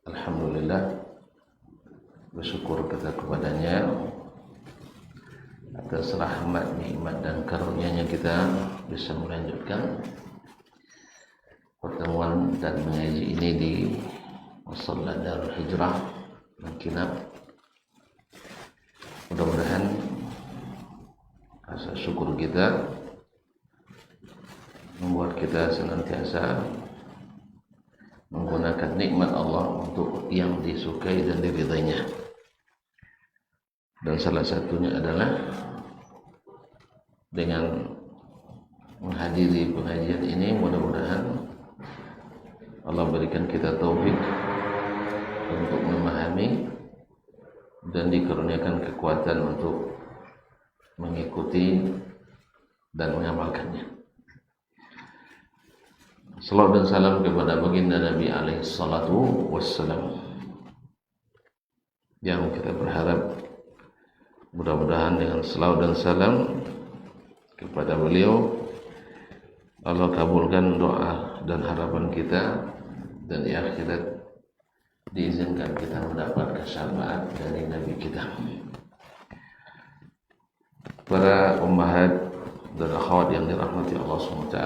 Alhamdulillah, bersyukur kita kepadanya atas rahmat, nikmat dan karunia-Nya kita bisa melanjutkan pertemuan dan mengaji ini di Musalla Darul Hijrah Mangkinab. Mudah-mudahan rasa syukur kita membuat kita senantiasa menggunakan nikmat Allah untuk yang disukai dan diridainya. Dan salah satunya adalah dengan menghadiri pengajian ini. Mudah-mudahan Allah berikan kita taufik untuk memahami dan dikaruniakan kekuatan untuk mengikuti dan mengamalkannya. Salawat dan salam kepada baginda Nabi alaihi salatu wassalam, yang kita berharap mudah-mudahan dengan salawat dan salam kepada beliau Allah kabulkan doa dan harapan kita, dan di akhirat diizinkan kita mendapat syafaat dari Nabi kita. Para ummahat dan akhwat yang dirahmati Allah SWT,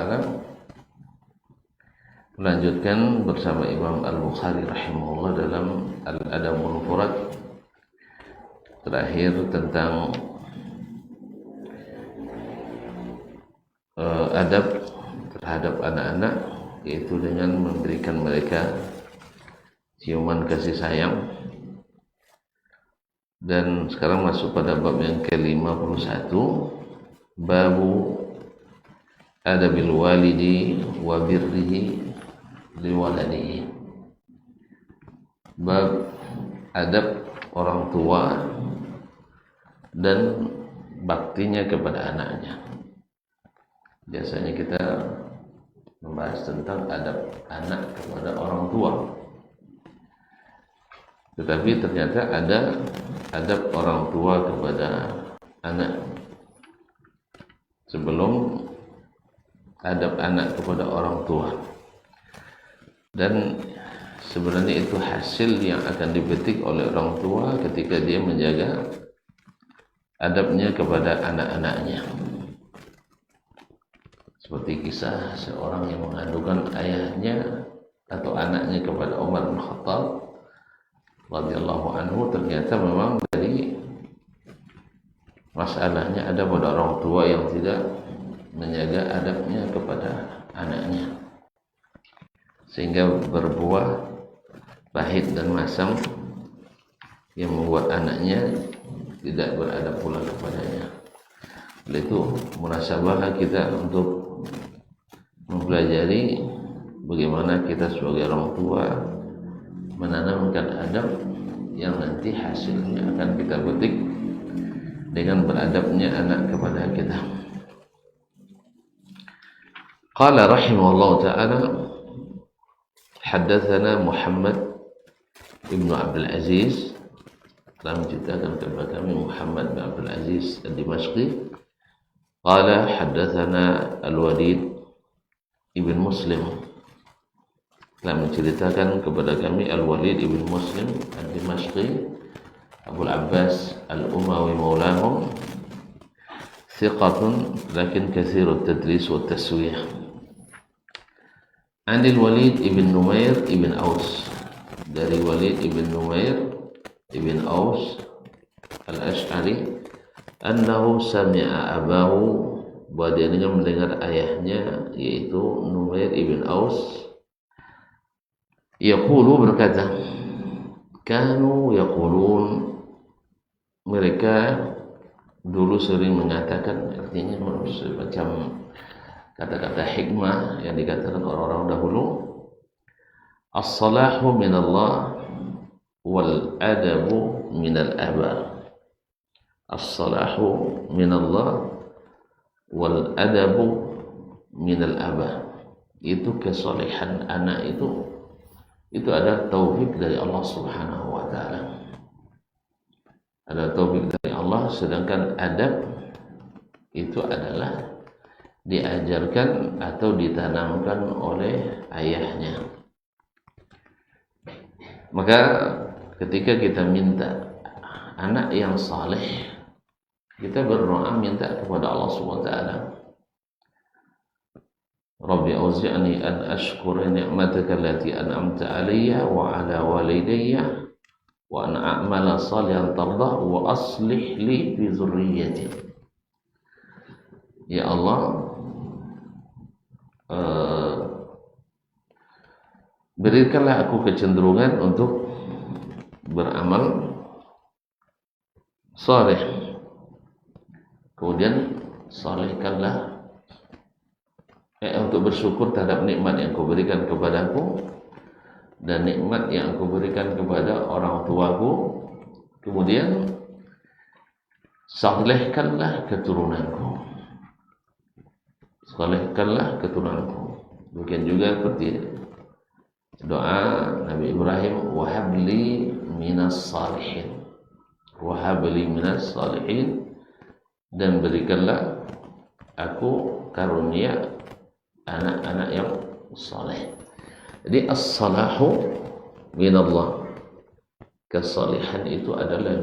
melanjutkan bersama Imam Al-Bukhari rahimahullah dalam Al-Adabul Mufrad, terakhir tentang adab terhadap anak-anak, yaitu dengan memberikan mereka ciuman kasih sayang. Dan sekarang masuk pada bab yang ke-51, babu adabil walidi wa birrihi liwaladihi. Bab adab orang tua dan baktinya kepada anaknya. Biasanya kita membahas tentang adab anak kepada orang tua, tetapi ternyata ada adab orang tua kepada anak sebelum adab anak kepada orang tua. Dan sebenarnya itu hasil yang akan dipetik oleh orang tua ketika dia menjaga adabnya kepada anak-anaknya. Seperti kisah seorang yang mengadukan ayahnya atau anaknya kepada Umar bin Khattab radhiyallahu anhu. Ternyata memang dari masalahnya ada pada orang tua yang tidak menjaga adabnya kepada anaknya, sehingga berbuah pahit dan masam yang membuat anaknya tidak beradab pula kepadanya. Oleh itu munasabah kita untuk mempelajari bagaimana kita sebagai orang tua menanamkan adab yang nanti hasilnya akan kita petik dengan beradabnya anak kepada kita. Qala rahimahullah ta'ala, haddatsana Muhammad ibnu Abdul Aziz, telah menceritakan kepada kami Muhammad bin Abdul Aziz Ad-Dimashqi. Qala haddatsana Al-Walid ibn Muslim, telah menceritakan kepada kami Al-Walid ibn Muslim Ad-Dimashqi Abu Abbas Al-Umawi maulahum, thiqatun lakin kathirut tadlis wa taswih. Anil Walid ibn Numair ibn Aus, dari Walid ibn Numair ibn Aus Al-Ash'ari, annahu sami'a abahu, bahwa dia mendengar ayahnya yaitu Numair ibn Aus yaqulu, berkata, kanu yaqulun, mereka dulu sering mengatakan, artinya macam kata-kata hikmah yang dikatakan orang-orang dahulu, as-salahu minallah wal adabu minal aba. As-salahu minallah wal adabu minal aba. Itu kesalehan anak itu ada taufik dari Allah Subhanahu wa taala. Ada taufik dari Allah, sedangkan adab itu adalah diajarkan atau ditanamkan oleh ayahnya. Maka ketika kita minta anak yang saleh, kita berdoa minta kepada Allah Subhanahu wa taala, Rabbi auzi'ni an ashkura ni'mataka allati an'amta 'alayya wa 'ala walidayya wa an a'mala salihan tardah wa aslih li fi dzurriyyati. Ya Allah, berikanlah aku kecenderungan untuk beramal saleh, kemudian salehkanlah untuk bersyukur terhadap nikmat yang kau berikan kepadaku dan nikmat yang kau berikan kepada orang tuaku, kemudian salehkanlah keturunanku. Salehkanlah keturunanku. Bukan juga seperti doa Nabi Ibrahim, wahabli minas salihin, wahabli minas salihin, dan berikanlah aku karunia anak-anak yang saleh. Jadi as-salahu minallah, kesalihan itu adalah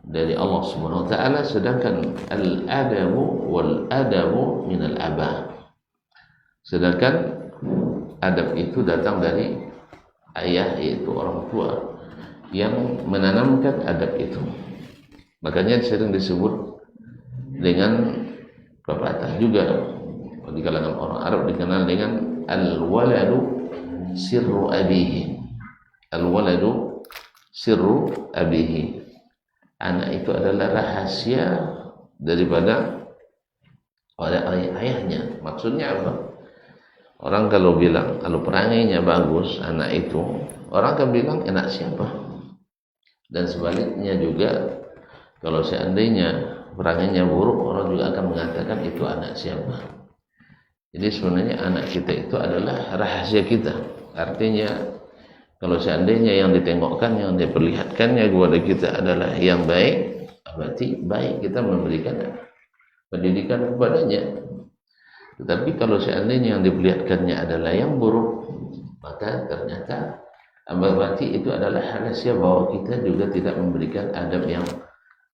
dari Allah Subhanahu wa taala, sedangkan al-adabu wal adabu minal aba, sedangkan adab itu datang dari ayah, yaitu orang tua yang menanamkan adab itu. Makanya sering disebut dengan pepatah juga di kalangan orang Arab dikenal dengan al-waladu sirru abihi. Al-waladu sirru abihi. Anak itu adalah rahasia daripada ayahnya. Maksudnya apa? Orang kalau bilang, kalau perangainya bagus anak itu, orang akan bilang anak siapa? Dan sebaliknya juga, kalau seandainya perangainya buruk, orang juga akan mengatakan itu anak siapa. Jadi sebenarnya anak kita itu adalah rahasia kita. Artinya kalau seandainya yang ditengokkan, yang diperlihatkannya kepada kita adalah yang baik, berarti baik kita memberikan pendidikan kepadanya. Tetapi kalau seandainya yang diperlihatkannya adalah yang buruk, maka ternyata berarti itu adalah rahasia bahwa kita juga tidak memberikan adab yang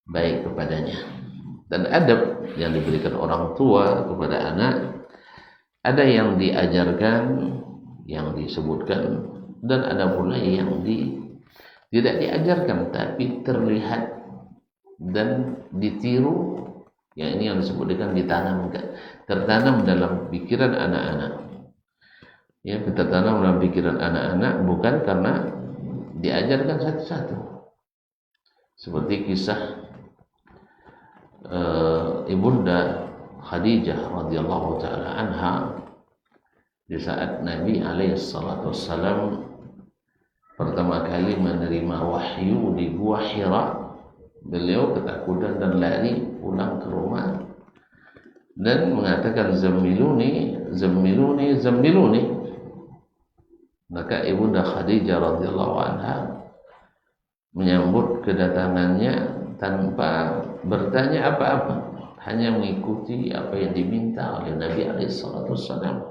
baik kepadanya. Dan adab yang diberikan orang tua kepada anak, ada yang diajarkan, yang disebutkan, dan ada pula yang tidak diajarkan tapi terlihat dan ditiru. Yang ini yang disebut dengan ditanamkan, tertanam dalam pikiran anak-anak. Ya, tertanam dalam pikiran anak-anak bukan karena diajarkan satu-satu. Seperti kisah Ibunda Khadijah radhiyallahu taala anha di saat Nabi alaihissalam pertama kali menerima wahyu di Gua Hira. Beliau ketakutan dan lari pulang ke rumah dan mengatakan zammiluni, zammiluni, zammiluni. Maka Ibunda Khadijah radhiyallahu anha menyambut kedatangannya tanpa bertanya apa-apa, hanya mengikuti apa yang diminta oleh Nabi alaihissalam.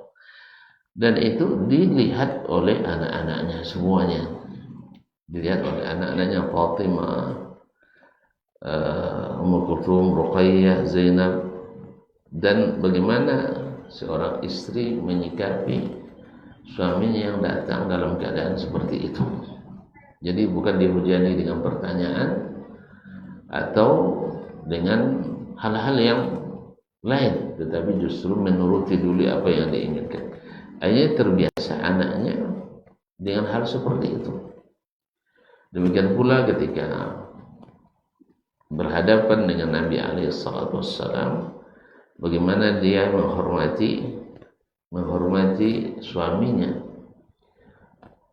Dan itu dilihat oleh anak-anaknya semuanya, dilihat oleh anak-anaknya Fatimah, Ummu Kulthum, Ruqayyah, Zainab, dan bagaimana seorang istri menyikapi suaminya yang datang dalam keadaan seperti itu. Jadi bukan dihujani dengan pertanyaan atau dengan hal-hal yang lain, tetapi justru menuruti dulu apa yang diinginkan. Akhirnya terbiasa anaknya dengan hal seperti itu. Demikian pula ketika berhadapan dengan Nabi alaihissalam, bagaimana dia menghormati suaminya,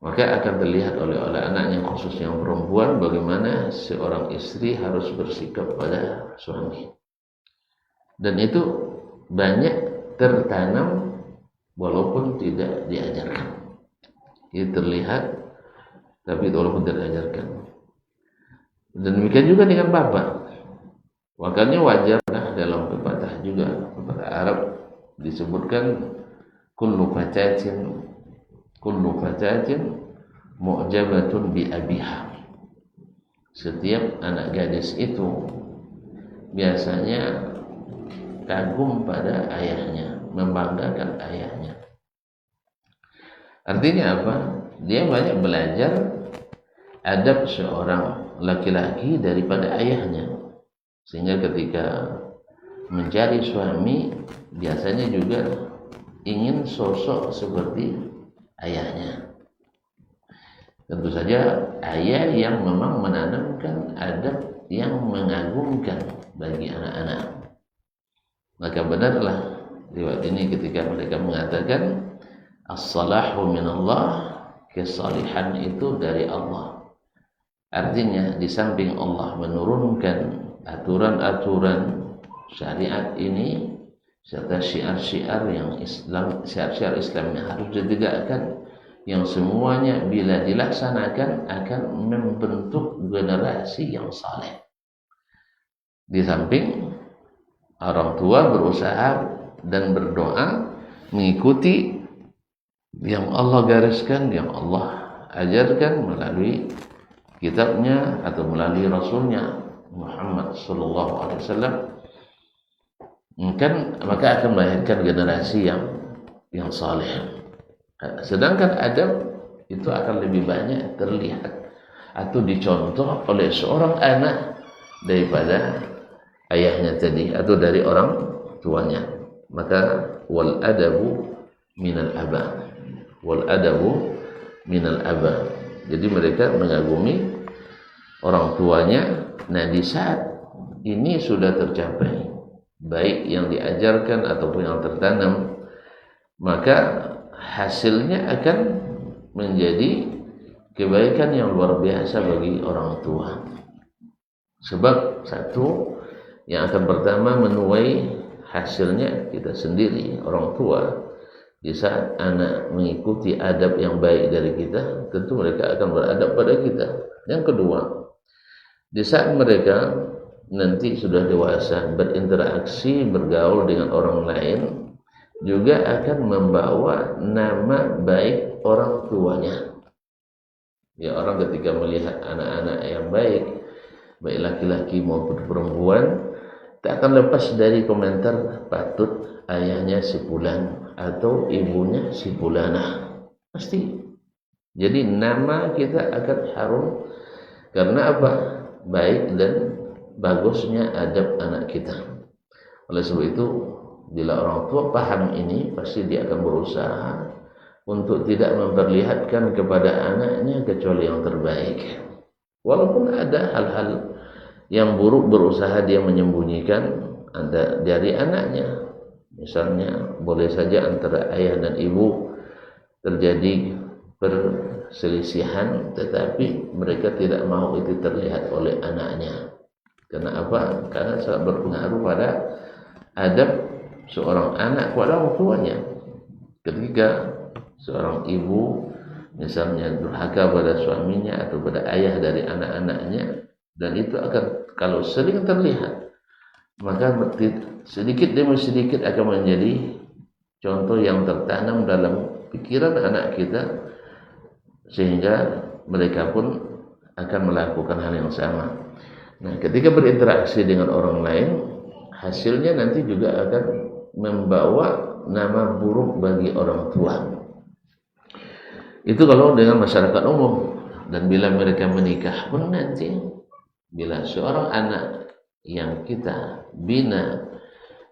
maka akan terlihat oleh anaknya, khusus yang perempuan, bagaimana seorang istri harus bersikap pada suami. Dan itu banyak tertanam walaupun tidak diajarkan. Itu terlihat tapi walaupun tidak diajarkan. Dan demikian juga dengan bapak. Makanya wajarlah dalam pepatah juga, pepatah Arab disebutkan kullu fatatin mu'jabatun bi abiha. Setiap anak gadis itu biasanya kagum pada ayahnya, membanggakan ayahnya. Artinya apa? Dia banyak belajar adab seorang laki-laki daripada ayahnya, sehingga ketika mencari suami biasanya juga ingin sosok seperti ayahnya. Tentu saja ayah yang memang menanamkan adab yang mengagumkan bagi anak-anak. Maka benarlah riwayat ini ketika mereka mengatakan as-salahu minallah, kesalihan itu dari Allah. Artinya di samping Allah menurunkan aturan-aturan syariat ini serta syiar-syiar yang Islam, syiar-syiar Islam yang harus ditegakkan, yang semuanya bila dilaksanakan akan membentuk generasi yang saleh. Di samping orang tua berusaha dan berdoa mengikuti yang Allah gariskan, yang Allah ajarkan melalui kitabnya atau melalui Rasulnya Muhammad sallallahu alaihi wasallam, maka akan melahirkan generasi yang saleh. Sedangkan adab itu akan lebih banyak terlihat atau dicontoh oleh seorang anak daripada ayahnya tadi atau dari orang tuanya. Maka wal adabu minal aba, wal adabu minal aba. Jadi mereka mengagumi orang tuanya. Nah, di saat ini sudah tercapai baik yang diajarkan ataupun yang tertanam, maka hasilnya akan menjadi kebaikan yang luar biasa bagi orang tua. Sebab satu yang akan pertama menuai hasilnya kita sendiri, orang tua. Di saat anak mengikuti adab yang baik dari kita, tentu mereka akan beradab pada kita. Yang kedua, di saat mereka nanti sudah dewasa, berinteraksi, bergaul dengan orang lain, juga akan membawa nama baik orang tuanya. Ya, orang ketika melihat anak-anak yang baik laki-laki maupun perempuan, tak akan lepas dari komentar patut ayahnya si fulan atau ibunya si fulanah. Pasti. Jadi nama kita akan harum karena apa? Baik dan bagusnya adab anak kita. Oleh sebab itu, bila orang tua paham ini, pasti dia akan berusaha untuk tidak memperlihatkan kepada anaknya kecuali yang terbaik. Walaupun ada hal-hal yang buruk, berusaha dia menyembunyikan dari anaknya. Misalnya, boleh saja antara ayah dan ibu terjadi perselisihan, tetapi mereka tidak mau itu terlihat oleh anaknya. Karena apa? Karena sangat berpengaruh pada adab seorang anak kepada orang tuanya. Ketika seorang ibu misalnya durhaka pada suaminya atau pada ayah dari anak-anaknya, dan itu akan kalau sering terlihat, maka sedikit demi sedikit akan menjadi contoh yang tertanam dalam pikiran anak kita, sehingga mereka pun akan melakukan hal yang sama. Nah, ketika berinteraksi dengan orang lain, hasilnya nanti juga akan membawa nama buruk bagi orang tua. Itu kalau dengan masyarakat umum. Dan bila mereka menikah pun nanti, bila seorang anak yang kita bina,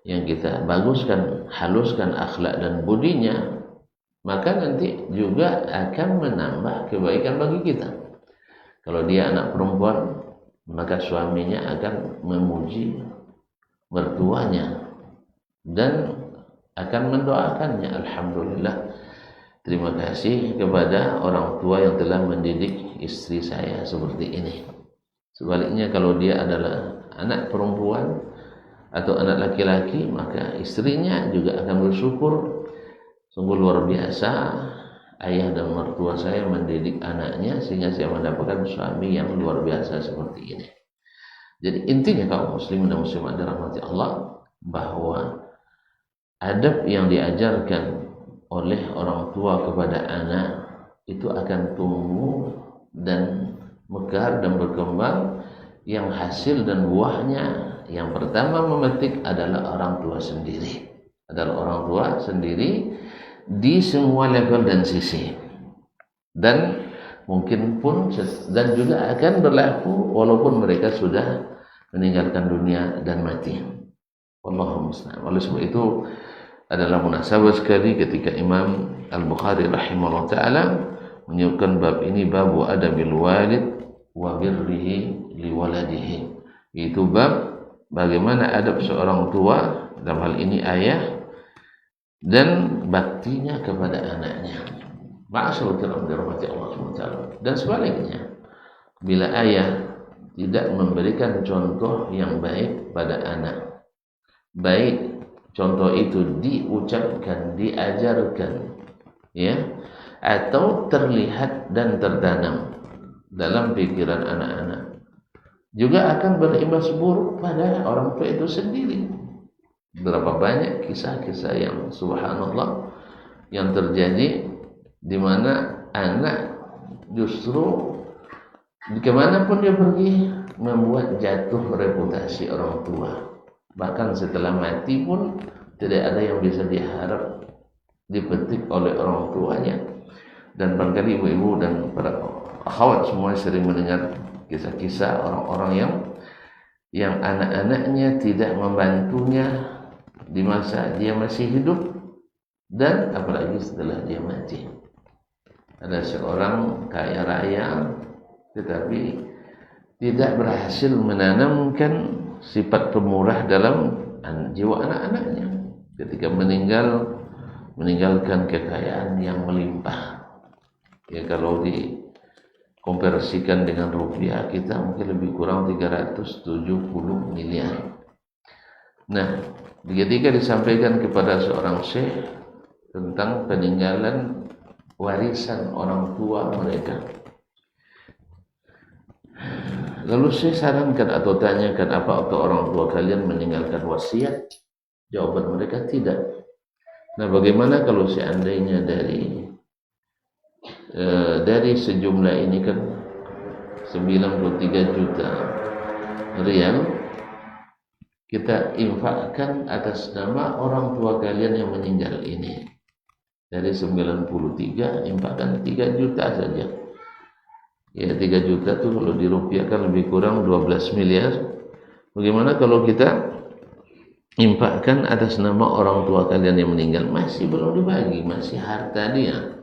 yang kita baguskan, haluskan akhlak dan budinya, maka nanti juga akan menambah kebaikan bagi kita. Kalau dia anak perempuan, maka suaminya akan memuji mertuanya dan akan mendoakannya. Alhamdulillah, terima kasih kepada orang tua yang telah mendidik istri saya seperti ini. Sebaliknya, kalau dia adalah anak perempuan atau anak laki-laki, maka istrinya juga akan bersyukur, sungguh luar biasa ayah dan mertua saya mendidik anaknya sehingga saya mendapatkan suami yang luar biasa seperti ini. Jadi intinya, kaum muslimin dan muslimat dirahmati Allah, bahwa adab yang diajarkan oleh orang tua kepada anak itu akan tumbuh dan mekar dan berkembang, yang hasil dan buahnya yang pertama memetik adalah orang tua sendiri. Adalah orang tua sendiri di semua level dan sisi. Dan mungkin pun dan juga akan berlaku walaupun mereka sudah meninggalkan dunia dan mati. Wallahu musta'an. Oleh sebab itu adalah munasabah sekali ketika Imam Al-Bukhari rahimahullah ta'ala menyebutkan bab ini, babu adabil walid wa birrihi liwaladihi. Itu bab bagaimana adab seorang tua, dalam hal ini ayah, dan baktinya kepada anaknya. Ma'asyarul kiram dirahmati Allah SWT. Dan sebaliknya, bila ayah tidak memberikan contoh yang baik pada anak, baik contoh itu diucapkan, diajarkan, ya, atau terlihat dan tertanam dalam pikiran anak-anak, juga akan berimbas buruk pada orang tua itu sendiri. Berapa banyak kisah-kisah yang subhanallah yang terjadi di mana anak justru kemanapun dia pergi membuat jatuh reputasi orang tua. Bahkan setelah mati pun tidak ada yang bisa diharap dipetik oleh orang tuanya. Dan barangkali ibu-ibu dan para akhwat semua sering mendengar kisah-kisah orang-orang yang anak-anaknya tidak membantunya di masa dia masih hidup, dan apalagi setelah dia mati. Ada seorang kaya raya tetapi tidak berhasil menanamkan sifat pemurah dalam jiwa anak-anaknya. Ketika meninggalkan kekayaan yang melimpah. Ya, kalau dikonversikan dengan rupiah kita mungkin lebih kurang 370 miliar. Nah, ketika disampaikan kepada seorang syekh tentang peninggalan warisan orang tua mereka, lalu saya sarankan atau tanyakan, apa orang tua kalian meninggalkan wasiat? Jawaban mereka tidak. Nah, bagaimana kalau seandainya dari sejumlah ini kan 93 juta rial kita infakkan atas nama orang tua kalian yang meninggal ini. Dari 93 infakkan 3 juta saja. Ya, 3 juta tuh kalau dirupiahkan lebih kurang 12 miliar. Bagaimana kalau kita infakkan atas nama orang tua kalian yang meninggal? Masih belum dibagi, masih harta dia.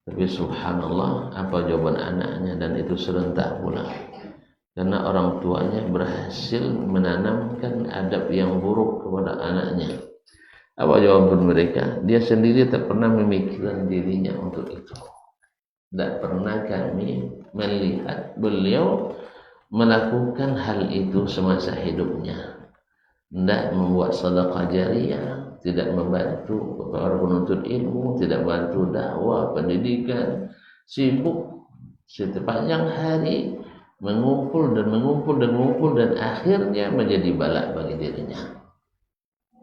Tapi subhanallah, apa jawaban anaknya? Dan itu serentak pula. Karena orang tuanya berhasil menanamkan adab yang buruk kepada anaknya. Apa jawaban mereka? Dia sendiri tak pernah memikirkan dirinya untuk itu. Tak pernah kami melihat beliau melakukan hal itu semasa hidupnya. Tidak membuat sedekah jariyah, tidak membantu para penuntut ilmu, tidak bantu dakwah, pendidikan, sibuk sepanjang hari mengumpul dan akhirnya menjadi balak bagi dirinya.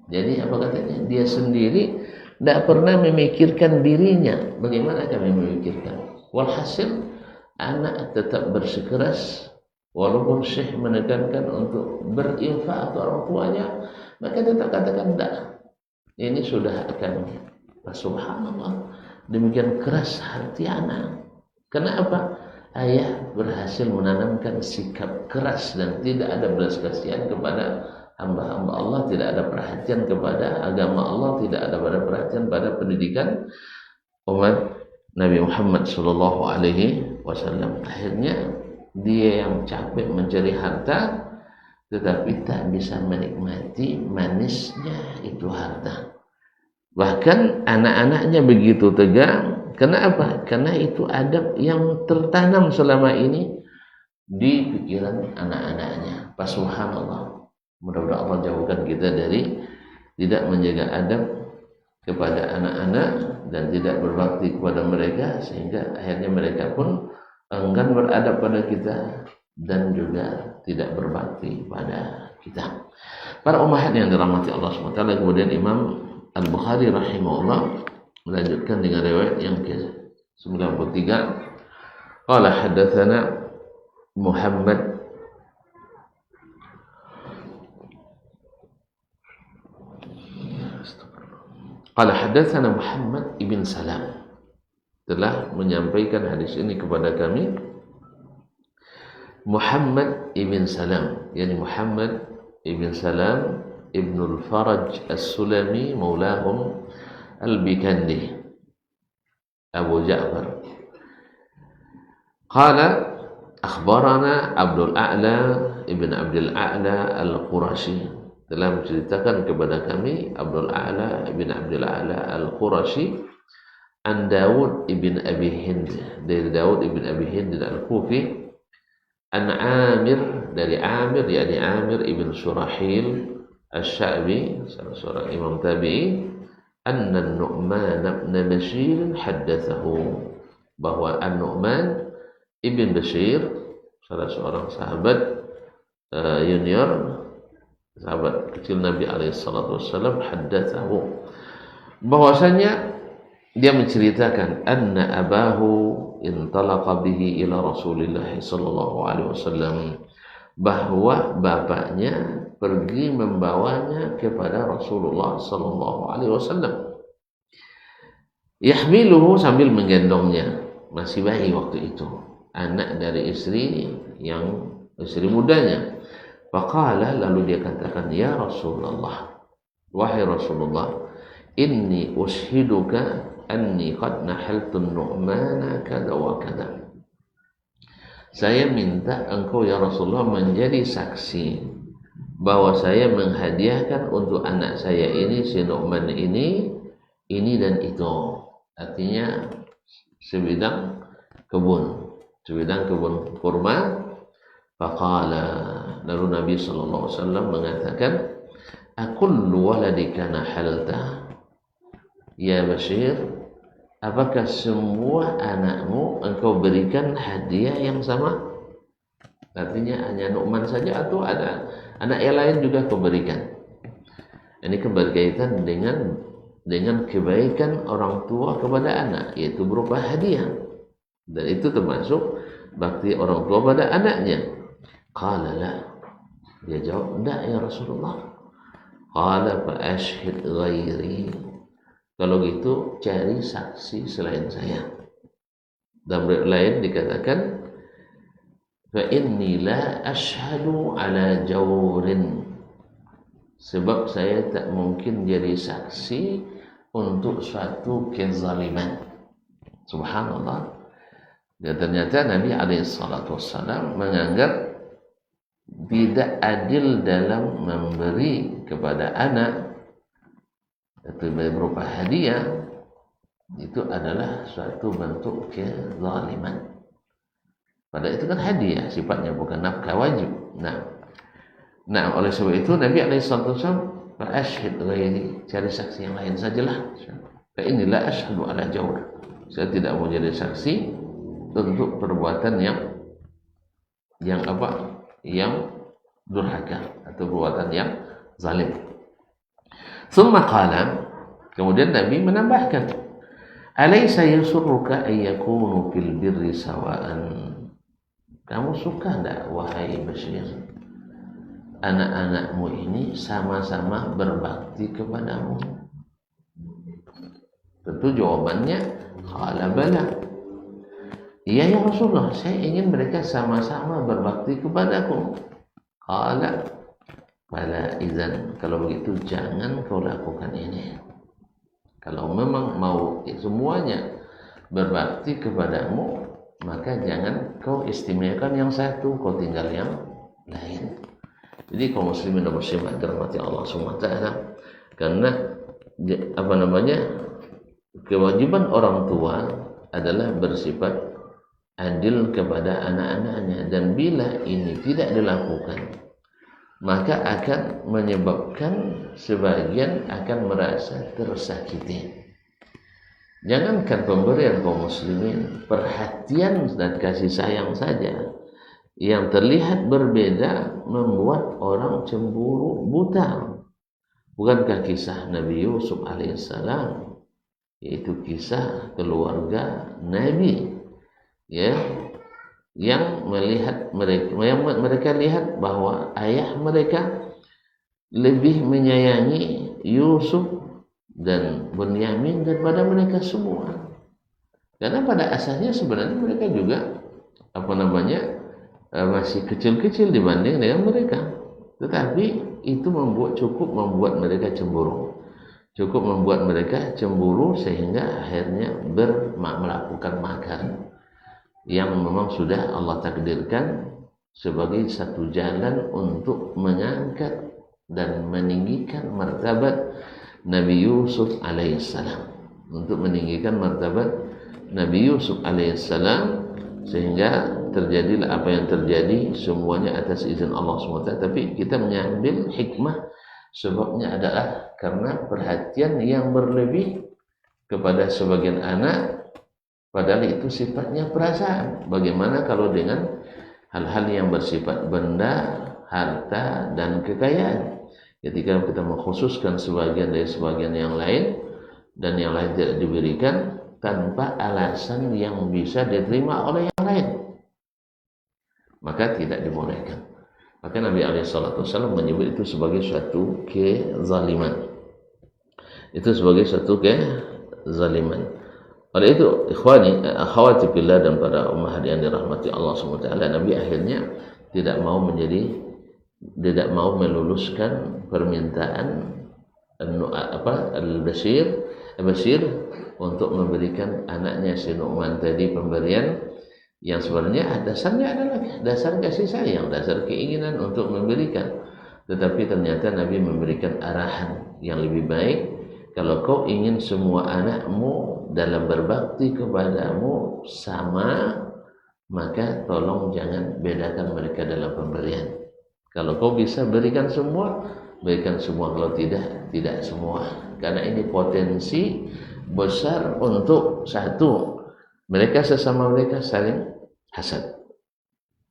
Jadi apa katanya? Dia sendiri tidak pernah memikirkan dirinya. Bagaimana kami memikirkan? Walhasil anak tetap bersikeras. Walaupun syekh menekankan untuk berinfak atau orang tuanya, maka tetap katakan tidak. Ini sudah akan, subhanallah, demikian keras hati anak. Kenapa? Ayah berhasil menanamkan sikap keras dan tidak ada belas kasihan kepada hamba-hamba Allah, tidak ada perhatian kepada agama Allah, tidak ada perhatian pada pendidikan umat Nabi Muhammad SAW. Akhirnya dia yang capek mencari harta tetapi tak bisa menikmati manisnya itu harta. Bahkan anak-anaknya begitu tegang. Kenapa? Karena itu adab yang tertanam selama ini di pikiran anak-anaknya. Subhanallah. Mudah-mudahan Allah jauhkan kita dari tidak menjaga adab kepada anak-anak dan tidak berbakti kepada mereka, sehingga akhirnya mereka pun enggan beradab pada kita dan juga tidak berbakti pada kita. Para ummahat yang dirahmati Allah SWT, kemudian Imam Al-Bukhari rahimahullah melanjutkan dengan riwayat yang 93. Qala haddatsana Muhammad ibn Salam, telah menyampaikan hadis ini kepada kami Muhammad ibn Salam, yakni Muhammad ibn Salam ibn al-Faraj as-Sulami maulahum al-Bikandi Abu Ja'far. Qala akhbarana Abdul A'la ibn Abdul A'la al-Qurashi, telah menceritakan kepada kami Abdul A'la ibn Abdul A'la al-Qurashi an Dawud ibn Abi Hind, dari Dawud ibn Abi Hind al-Kufi, an Amir, dari Amir yakni Amir ibn Surahil Asy-Sya'bi, salah seorang imam tabi'i, anna Nu'man ibn Bashir haddatsahu, bahwa An-Nu'man ibn Bashir, salah seorang sahabat junior, sahabat kecil Nabi SAW, haddatsahu, bahwasanya dia menceritakan anna abahu intalaqa bihi ila Rasulillah sallallahu alaihi wasallam, bahwa bapaknya pergi membawanya kepada Rasulullah sallallahu alaihi wasallam, yahmiluhu, sambil menggendongnya, masih bayi waktu itu, anak dari istri mudanya. Faqala, lalu dia katakan, ya Rasulullah, wahai Rasulullah, inni ushiduka anni qad nahaltu Nu'mana kada wa kada. Saya minta engkau ya Rasulullah menjadi saksi bahwa saya menghadiahkan untuk anak saya ini, si Nu'man ini dan itu. Artinya sebidang kebun kurma. Faqala, lalu Nabi sallallahu alaihi wasallam mengatakan, akullu waladika nahalta ya Bashir, apakah semua anakmu engkau berikan hadiah yang sama? Artinya hanya Nu'man saja atau ada anak yang lain juga kau berikan? Ini berkaitan dengan kebaikan orang tua kepada anak, yaitu berupa hadiah, dan itu termasuk bakti orang tua pada anaknya. Qala la, dia jawab, tidak ya Rasulullah. Qala fa ashhid ghairi, kalau gitu cari saksi selain saya. Dan lain dikatakan, fa inni la ashhadu ala jawrin, sebab saya tak mungkin jadi saksi untuk suatu kezaliman. Subhanallah. Dan ternyata Nabi SAW menganggap tidak adil dalam memberi kepada anak atau berupa hadiah, itu adalah suatu bentuk kezaliman. Padahal itu kan hadiah sifatnya, bukan nafkah wajib. Nah, oleh sebab itu Nabi SAW ashhid ghairi, cari saksi yang lain sajalah. Fa inilah ashhadu ala jawr, saya tidak mau jadi saksi untuk perbuatan yang durhaka atau perbuatan yang zalim. Tsumma qala, kemudian Nabi menambahkan, alaysa yasurruka ay yakunu fil birri sawaan, kamu suka enggak wahai Bashir, anak-anakmu ini sama-sama berbakti kepadamu? Tentu jawabannya qala bala, iya ya Rasulullah, saya ingin mereka sama-sama berbakti kepadaku. Qala bala idzan, kalau begitu jangan kau lakukan ini. Kalau memang mau semuanya berbakti kepadamu, maka jangan kau istimewakan yang satu, kau tinggal yang lain. Jadi kaum muslimin dan muslimat dirahmati Allah SWT, karena kewajiban orang tua adalah bersifat adil kepada anak-anaknya, dan bila ini tidak dilakukan maka akan menyebabkan sebagian akan merasa tersakiti. Jangankan pemberian kaum muslimin, perhatian dan kasih sayang saja yang terlihat berbeda membuat orang cemburu buta. Bukankah kisah Nabi Yusuf alaihissalam yaitu kisah keluarga Nabi, ya, yang mereka lihat bahwa ayah mereka lebih menyayangi Yusuf dan Bunyamin daripada mereka semua. Karena pada asalnya sebenarnya mereka juga masih kecil-kecil dibanding dengan mereka. Tetapi itu cukup membuat mereka cemburu sehingga akhirnya melakukan makar yang memang sudah Allah takdirkan sebagai satu jalan untuk mengangkat dan meninggikan martabat Nabi Yusuf alaihissalam, sehingga terjadilah apa yang terjadi, semuanya atas izin Allah SWT. Tapi kita mengambil hikmah, sebabnya adalah karena perhatian yang berlebih kepada sebagian anak, padahal itu sifatnya perasaan. Bagaimana kalau dengan hal-hal yang bersifat benda, harta, dan kekayaan? Ketika kita mengkhususkan sebagian dari sebagian yang lain, dan yang lain tidak diberikan tanpa alasan yang bisa diterima oleh yang lain, maka tidak dibolehkan. Maka Nabi SAW menyebut itu sebagai suatu kezaliman. Oleh itu, ikhwani, akhwati billah dan para ummahat yang dirahmati Allah SWT, Nabi akhirnya tidak mau meluluskan permintaan Al-Bashir untuk memberikan anaknya si Nu'man tadi pemberian yang sebenarnya dasarnya adalah dasar kasih sayang, dasar keinginan untuk memberikan. Tetapi ternyata Nabi memberikan arahan yang lebih baik. Kalau kau ingin semua anakmu dalam berbakti kepadamu sama, maka tolong jangan bedakan mereka dalam pemberian. Kalau kau bisa berikan semua, berikan semua. Kalau tidak semua. Karena ini potensi besar untuk satu, sesama mereka saling hasad.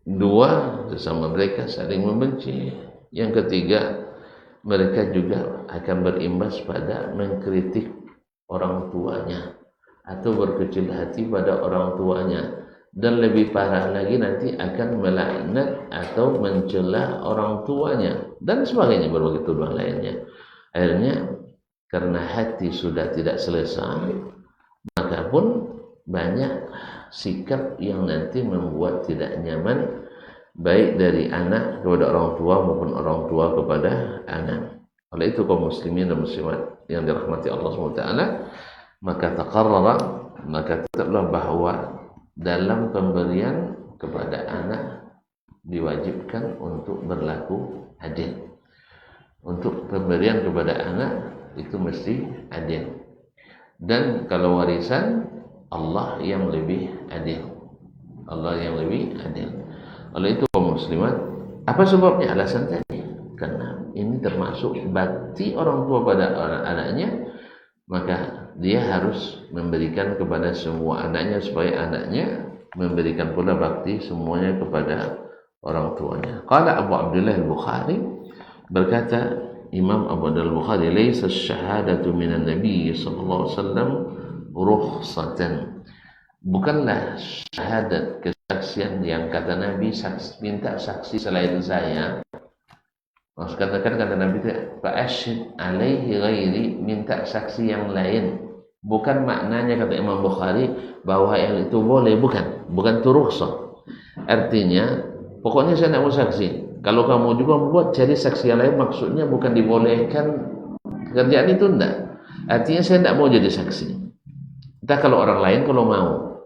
Dua, sesama mereka saling membenci. Yang ketiga, mereka juga akan berimbas pada mengkritik orang tuanya atau berkecil hati pada orang tuanya, dan lebih parah lagi nanti akan melaknat atau mencela orang tuanya dan sebagainya, berbagai tuduhan lainnya. Akhirnya karena hati sudah tidak selesai, maka pun banyak sikap yang nanti membuat tidak nyaman, baik dari anak kepada orang tua maupun orang tua kepada anak. Oleh itu kaum muslimin dan muslimat yang dirahmati Allah SWT, maka tetaplah bahwa dalam pemberian kepada anak diwajibkan untuk berlaku adil. Untuk pemberian kepada anak itu mesti adil. Dan kalau warisan, Allah yang lebih adil. Oleh itu kaum muslimat, apa sebabnya? Alasan tadi, karena ini termasuk bakti orang tua pada anaknya, maka dia harus memberikan kepada semua anaknya supaya anaknya memberikan pula bakti semuanya kepada orang tuanya. Qala Abu Abdullah Al-Bukhari, berkata Imam Abu Abdullah Al-Bukhari, "Laisa asy-syahadatu minan Nabi sallallahu alaihi wasallam rukhsatan." Bukanlah syahadat, kesaksian yang kata Nabi minta saksi selain saya. Maksud katakan kata Nabi itu fa'asyhid alaihi ghairi, minta saksi yang lain. Bukan maknanya kata Imam Bukhari bahwa yang itu boleh, bukan itu rukhsah. Artinya pokoknya saya tidak mau saksi. Kalau kamu juga membuat cari saksi yang lain, maksudnya bukan dibolehkan kerjaan itu, enggak. Artinya saya tidak mau jadi saksi. Entah kalau orang lain kalau mau.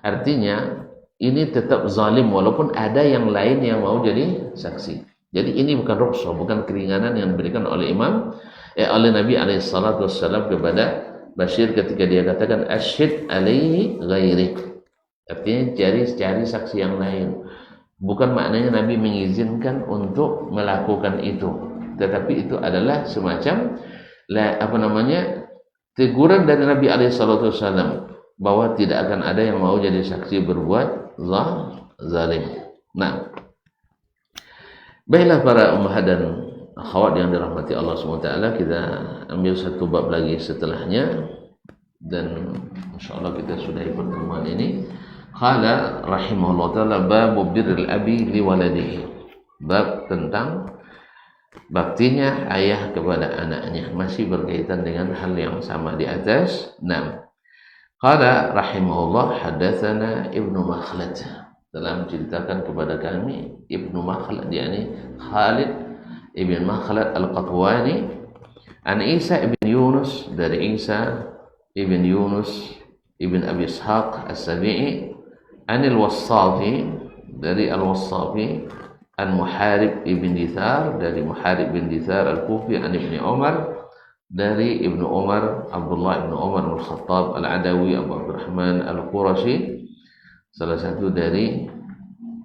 Artinya ini tetap zalim walaupun ada yang lain yang mau jadi saksi. Jadi ini bukan rukhsah, bukan keringanan yang diberikan oleh oleh Nabi alaihissalatu wassalam kepada Bashir ketika dia katakan asyhid alaihi ghairi. Artinya cari saksi yang lain. Bukan maknanya Nabi mengizinkan untuk melakukan itu, tetapi itu adalah semacam teguran dari Nabi alaihissalatu wassalam bahwa tidak akan ada yang mau jadi saksi berbuat zalim. Nah, baiklah para ummahat dan akhwat yang dirahmati Allah SWT, kita ambil satu bab lagi setelahnya, dan insyaallah kita sudahi pertemuan ini. Qala rahimahullah taala babu birril abi li waladihi. Bab tentang baktinya ayah kepada anaknya, masih berkaitan dengan hal yang sama di atas. Nah, qala rahimahullah hadatsana Ibnu Makhlad, telah menceritakan kepada kami Ibnu Makhlad, yakni Khalid ibn Makhlad al-Qatwani, an Isa ibn Yunus, dari Isa ibn Yunus ibn Abi Ishaq as-Sabi'i, anil Wassafi, dari al-Wassafi, an Muharib ibn Dithar, dari Muharib bin Dithar al-Kufi, an Ibni Umar, dari Ibnu Umar, Abdullah ibn Umar al-Khattab al-Adawi Abu Abdurrahman al-Qurashi, salah satu dari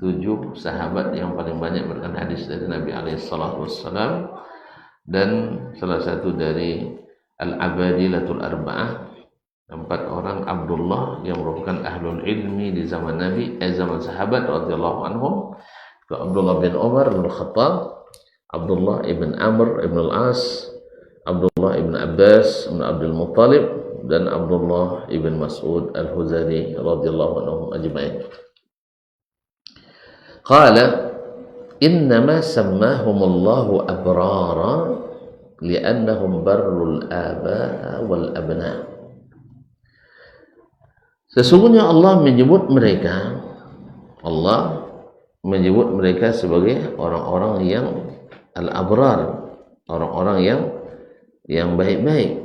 7 sahabat yang paling banyak berikan hadis dari Nabi alaihissalatu wassalam, dan salah satu dari al-Abadilatul Arba'ah, 4 orang Abdullah yang merupakan ahlul ilmi di zaman Nabi, zaman sahabat radhiyallahu anhum, Abdullah bin Umar bin Khattab, Abdullah ibn Amr ibn al-As, Abdullah ibn Abbas ibn Abdul Muttalib, dan Abdullah ibn Mas'ud al-Huzali radhiyallahu anhum ajma'in. Qala innama sammahumullahu abrara li'annahum barrul aba'a wal abna. Sesungguhnya Allah menyebut mereka sebagai orang-orang yang al-abrar, orang-orang yang baik-baik.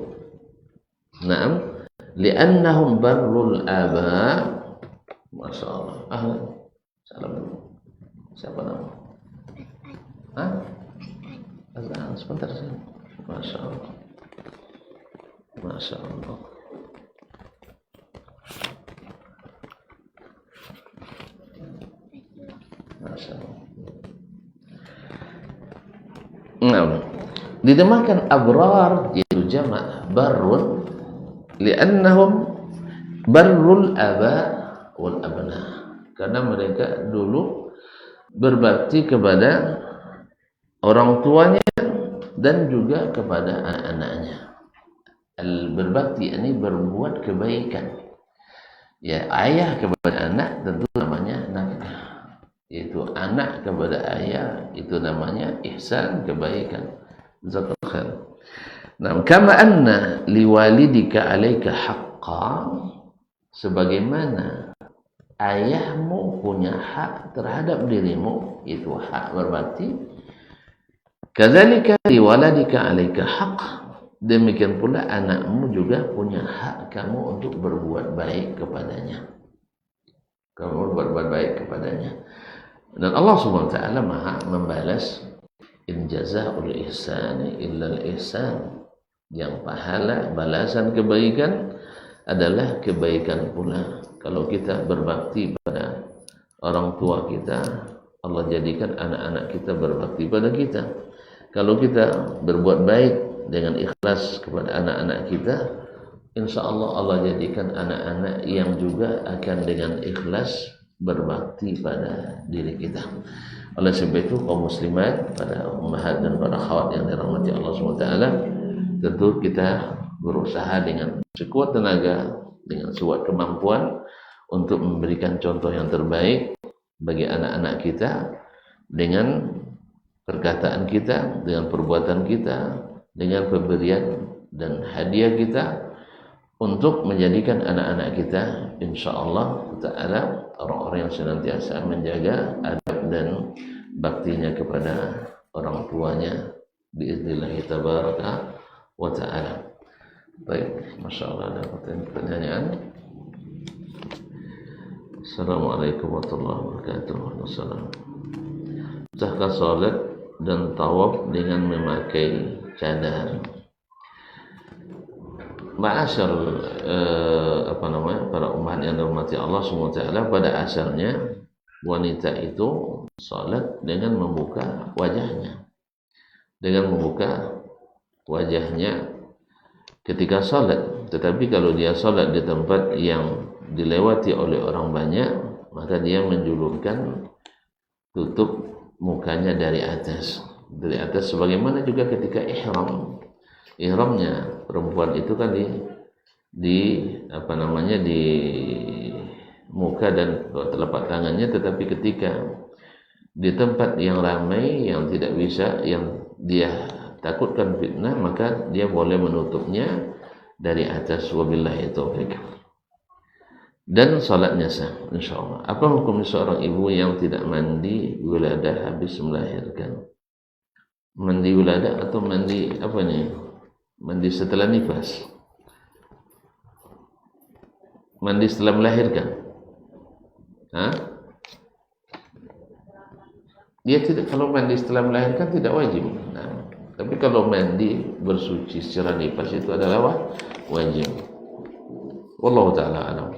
Naam, li'annahum barrul aba. Masyaallah. Ahlan. Salam. Siapa nama? Hah? Azan, sebentar sih. Masyaallah. Masyaallah. Nah, dinamakan abrar yaitu jamak barrun li'annahum barrul aba wal abna, karena mereka dulu berbakti kepada orang tuanya dan juga kepada anak-anaknya. Berbakti ini berbuat kebaikan. Ya, ayah kepada anak tentu namanya nafkah, yaitu anak kepada ayah itu namanya ihsan, kebaikan. Jazakallahu khair. Nah, kama anna liwalidika 'alaika haqqan, sebagaimana ayahmu punya hak terhadap dirimu, itu hak berbakti. Kadzalika liwaladika 'alaika haqq, demikian pula anakmu juga punya hak kamu untuk berbuat baik kepadanya. Kamu berbuat baik kepadanya. Dan Allah Subhanahu wa taala Maha membalas, in jazaa'ul ihsani illal ihsan, yang pahala balasan kebaikan adalah kebaikan pula. Kalau kita berbakti pada orang tua kita, Allah jadikan anak-anak kita berbakti pada kita. Kalau kita berbuat baik dengan ikhlas kepada anak-anak kita, insya Allah Allah jadikan anak-anak yang juga akan dengan ikhlas berbakti pada diri kita. Oleh sebab itu kaum muslimat, pada ummahat dan para akhwat yang dirahmati Allah SWT, tentu kita berusaha dengan sekuat tenaga, dengan sekuat kemampuan untuk memberikan contoh yang terbaik bagi anak-anak kita dengan perkataan kita, dengan perbuatan kita, dengan pemberian dan hadiah kita, untuk menjadikan anak-anak kita insyaallah ta'ala orang-orang yang senantiasa menjaga adab dan baktinya kepada orang tuanya biiznillah tabaraka wa ta'ala. Baik, masyaallah, ada pertanyaan? Assalamualaikum warahmatullahi wabarakatuh. Sahkah salat dan tawaf dengan memakai cadar? Ma'asyar para umat yang dirahmati Allah SWT, pada asalnya wanita itu salat dengan membuka wajahnya, ketika salat. Tetapi kalau dia salat di tempat yang dilewati oleh orang banyak, maka dia menjulurkan, tutup mukanya dari atas, sebagaimana juga ketika ihramnya perempuan itu kan di di muka dan telapak tangannya, tetapi ketika di tempat yang ramai yang tidak bisa, yang dia takutkan fitnah, maka dia boleh menutupnya dari atas. Wabillahi taufik. Dan salatnya sah insyaallah. Apa hukum seorang ibu yang tidak mandi wiladah habis melahirkan? Mandi wiladah atau mandi apa nih? Mandi setelah nifas? Mandi setelah melahirkan? Hah? Dia tidak, kalau mandi setelah melahirkan tidak wajib. Nah, tapi kalau mandi bersuci secara nifas itu adalah wajib. Wallahu taala alam.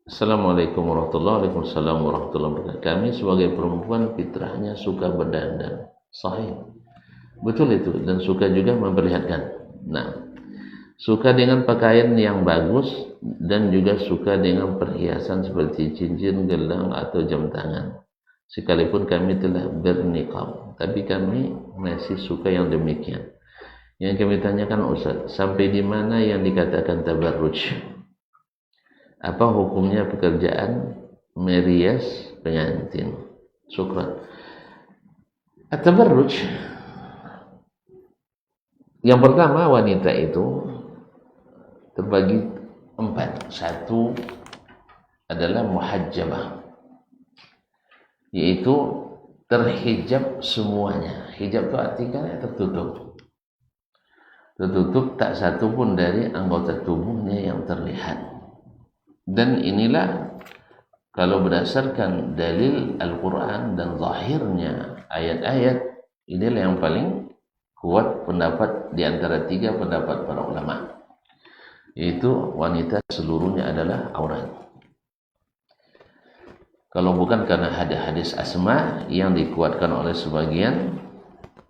Assalamualaikum warahmatullahi wabarakatuh. Kami sebagai perempuan fitrahnya suka berdandan. Sahih. Betul itu, dan suka juga memperlihatkan. Nah, suka dengan pakaian yang bagus dan juga suka dengan perhiasan seperti cincin, gelang atau jam tangan. Sekalipun kami telah berniqab, tapi kami masih suka yang demikian. Yang kami tanyakan, Ustaz, sampai di mana yang dikatakan tabarruj? Apa hukumnya pekerjaan merias pengantin? Syukran. At-tabarruj, yang pertama, wanita itu terbagi 4. Satu adalah muhajjabah, yaitu terhijab semuanya. Hijab itu artinya tertutup. Tertutup, tak satu pun dari anggota tubuhnya yang terlihat. Dan inilah kalau berdasarkan dalil Al-Quran dan zahirnya ayat-ayat, inilah yang paling kuat pendapat di antara 3 pendapat para ulama, yaitu wanita seluruhnya adalah aurat. Kalau bukan karena hadis Asma yang dikuatkan oleh sebagian,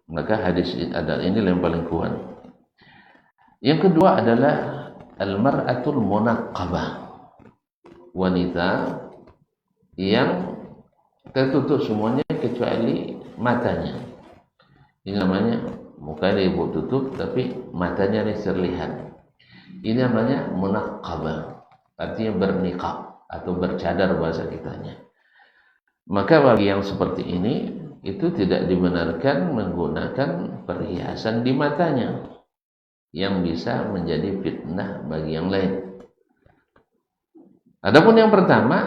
maka hadis ini yang paling kuat. Yang kedua adalah al-mar'atul munaqqabah, wanita yang tertutup semuanya kecuali matanya. Ini namanya, mukanya ibu tutup tapi matanya ini terlihat. Ini namanya munaqqabah, artinya berniqab atau bercadar bahasa kitanya. Maka bagi yang seperti ini, itu tidak dibenarkan menggunakan perhiasan di matanya yang bisa menjadi fitnah bagi yang lain. Adapun yang pertama,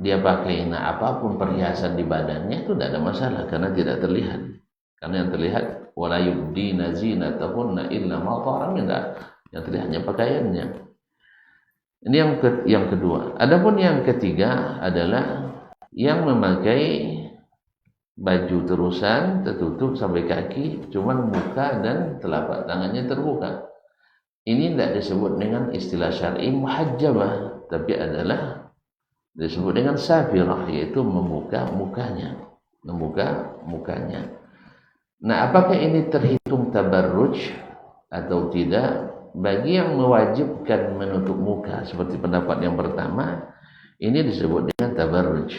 dia pakai apapun perhiasan di badannya itu tidak ada masalah karena tidak terlihat. Karena yang terlihat wala yubdina zinatahunna illa ma dhahara minha, yang terlihatnya pakaiannya. Ini yang kedua. Adapun yang ketiga adalah yang memakai baju terusan tertutup sampai kaki, cuman muka dan telapak tangannya terbuka. Ini tidak disebut dengan istilah syar'i muhajjabah, tapi adalah disebut dengan safirah, yaitu membuka mukanya. Nah, apakah ini terhitung tabarruj atau tidak? Bagi yang mewajibkan menutup muka seperti pendapat yang pertama, ini disebut dengan tabarruj.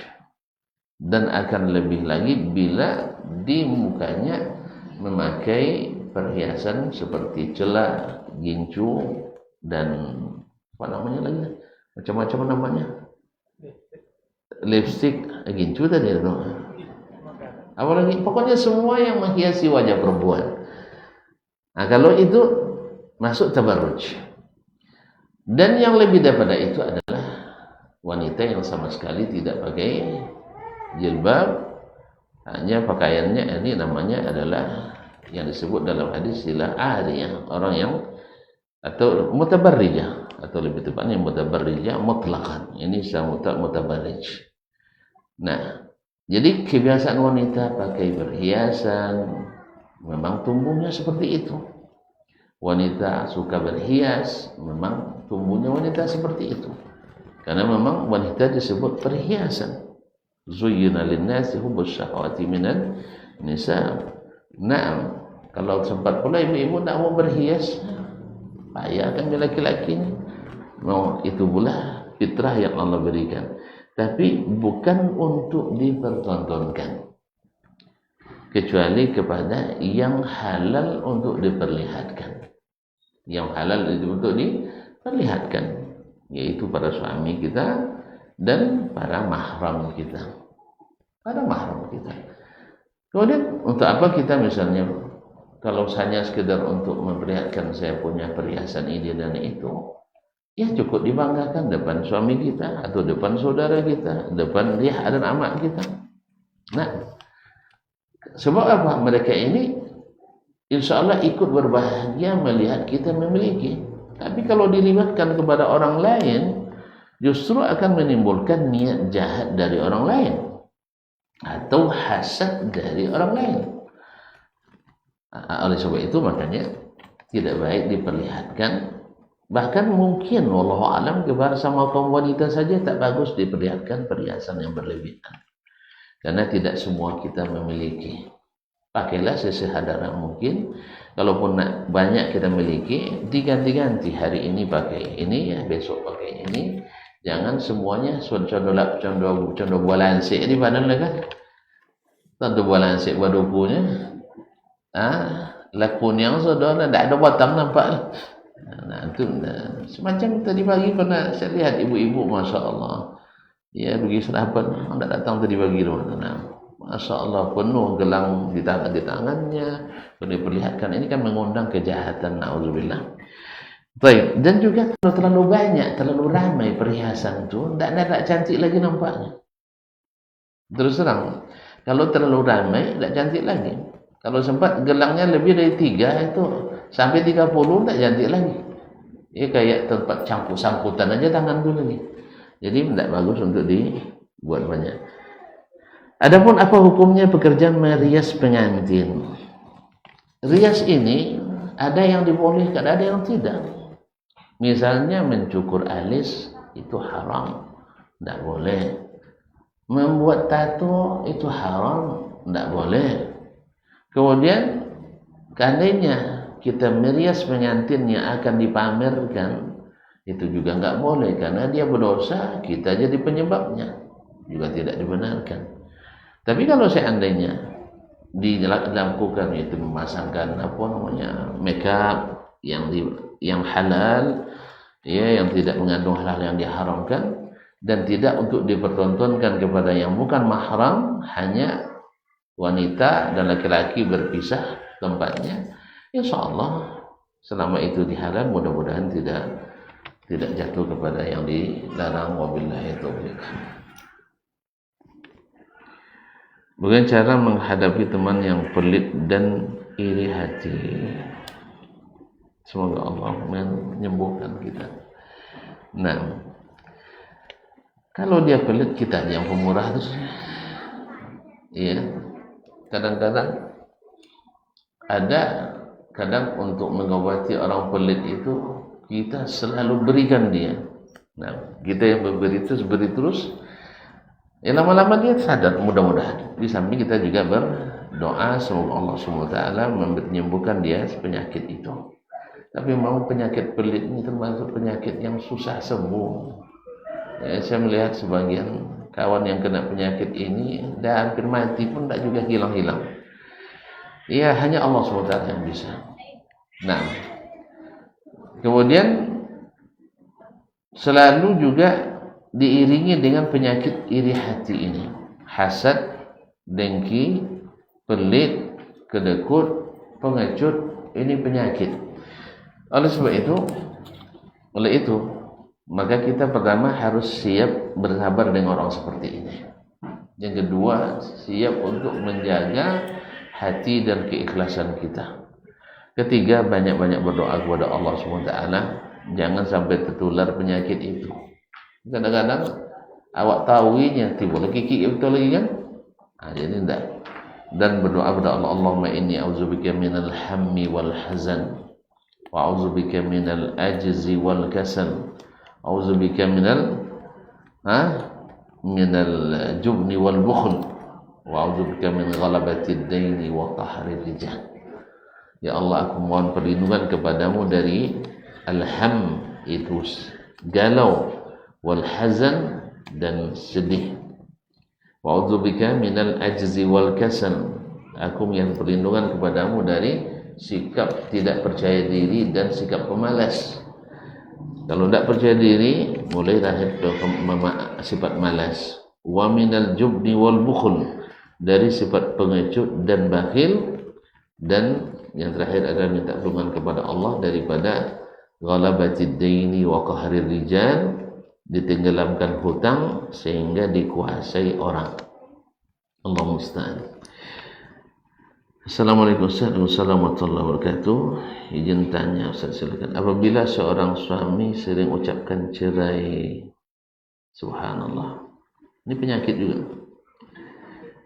Dan akan lebih lagi bila di mukanya memakai perhiasan seperti celak, gincu, dan apa namanya lagi? Macam-macam namanya. Lipstick, gincu tadi itu. Apalagi pokoknya semua yang menghiasi wajah perempuan. Nah, kalau itu masuk tabarruj. Dan yang lebih daripada itu adalah wanita yang sama sekali tidak pakai jilbab, hanya pakaiannya ini namanya adalah yang disebut dalam hadis istilah ariyah, orang yang atau mutabarrijah, atau lebih tepatnya mutabarrijah mutlaqan. Ini sama mutabarrij. Nah, jadi kebiasaan wanita pakai perhiasan memang tumbuhnya seperti itu. Wanita suka berhias, memang tumbuhnya wanita seperti itu. Karena memang wanita disebut perhiasan. Zuyyina lin-nasi hubbus syahawati minan nisa. Nah, kalau sempat pula ibu-ibu tak mau berhias, payah kan laki-lakinya. Mau itu pula fitrah yang Allah berikan. Tapi bukan untuk dipertontonkan. kecuali kepada yang halal untuk diperlihatkan. Yang halal itu untuk diperlihatkan, yaitu para suami kita dan para mahram kita. Para mahram kita. Kemudian untuk apa kita misalnya kalau hanya sekedar untuk memperlihatkan saya punya perhiasan ini dan itu, ya cukup dibanggakan depan suami kita atau depan saudara kita, depan dia dan amak kita. Nah, sebab apa? Mereka ini insya Allah ikut berbahagia melihat kita memiliki. Tapi kalau dilibatkan kepada orang lain, justru akan menimbulkan niat jahat dari orang lain atau hasad dari orang lain. Oleh sebab itu makanya tidak baik diperlihatkan. Bahkan mungkin wallahu alam kepada sama kaum wanita saja tak bagus diperlihatkan perhiasan yang berlebihan. Karena tidak semua kita memiliki. Pakailah sesedara mungkin. Kalaupun banyak kita miliki, diganti-ganti. Hari ini pakai ini, ya besok pakai ini. Jangan semuanya condo bualansik di badan lah kan. Condo bualansik badupunya. Lakun yang saudara tidak ada batang nampak. Nah, itu semacam tadi pagi pernah saya lihat ibu-ibu, masya Allah, ya pergi sarapan, tidak datang tadi pagi nah, masya Allah penuh gelang di tangannya, diperlihatkan. Ini kan mengundang kejahatan, na'udzubillah. Baik, dan juga kalau terlalu banyak, terlalu ramai perhiasan itu, tidak cantik lagi nampaknya. Terus terang, kalau terlalu ramai, tidak cantik lagi. Kalau sempat gelangnya lebih dari 3 itu sampai 30 tak cantik lagi. Ya kayak tempat sangkutan aja tangan tu lagi. Jadi tidak bagus untuk dibuat banyak. Adapun apa hukumnya pekerjaan merias pengantin? Rias ini ada yang dibolehkan, ada yang tidak. Misalnya mencukur alis itu haram, tidak boleh. Membuat tato itu haram, tidak boleh. Kemudian seandainya kita merias pengantin yang akan dipamerkan, itu juga enggak boleh karena dia berdosa, kita jadi penyebabnya, juga tidak dibenarkan. Tapi kalau seandainya dilakukan itu memasangkan make up yang halal, ya, yang tidak mengandung hal-hal yang diharamkan dan tidak untuk dipertontonkan kepada yang bukan mahram, hanya wanita dan laki-laki berpisah tempatnya, insya Allah selama itu dihalal, mudah-mudahan tidak jatuh kepada yang dilarang. Wabillahi taufiq. Bagaimana cara menghadapi teman yang pelit dan iri hati? Semoga Allah menyembuhkan kita. Nah, kalau dia pelit, kita yang pemurah terus, ya. Kadang untuk mengobati orang pelit itu kita selalu berikan dia. Nah, kita yang beri terus, ya lama-lama dia sadar, mudah-mudahan. Di samping kita juga berdoa semoga Allah SWT menyembuhkan dia penyakit itu. Tapi mau penyakit pelit ini termasuk penyakit yang susah sembuh. Ya, saya melihat sebagian kawan yang kena penyakit ini dah hampir mati pun tak juga hilang-hilang. Ya, hanya Allah SWT yang bisa. Nah, kemudian selalu juga diiringi dengan penyakit iri hati ini. Hasad, dengki, pelit, kedekut, pengecut, ini penyakit. Oleh itu, maka kita pertama harus siap bersabar dengan orang seperti ini. Yang kedua, siap untuk menjaga hati dan keikhlasan kita. Ketiga, banyak-banyak berdoa kepada Allah SWT. Jangan sampai tertular penyakit itu. Kadang-kadang awak tahuinya tiba lagi kiki betul lagi kan? Jadi tidak. Dan berdoa kepada Allah, Allahumma inni a'udzubika minal hammi wal hazan wa a'udzubika minal ajzi wal kasal. A'udzubika minal jubni wal bukhl wa a'udzubika min ghalabatid daini wa qahrir rijal. Ya Allah, aku mohon perlindungan kepadamu dari al-ham, itu galau, wal hazan, dan sedih. Wa a'udzubika minal ajzi wal kasal. Aku mohon perlindungan kepadamu dari sikap tidak percaya diri dan sikap pemalas. Kalau tidak percaya diri, mulai lahir sifat malas. Wa minal jubni wal bukhl, dari sifat pengecut dan bakhil, dan yang terakhir adalah minta perlindungan kepada Allah daripada ghalabatid daini wa qahrir rijal, ditenggelamkan hutang sehingga dikuasai orang. Allah musta'an. Assalamualaikum warahmatullahi wabarakatuh. Izin tanya Ustaz, silakan. Apabila seorang suami sering ucapkan cerai, subhanallah, ini penyakit juga.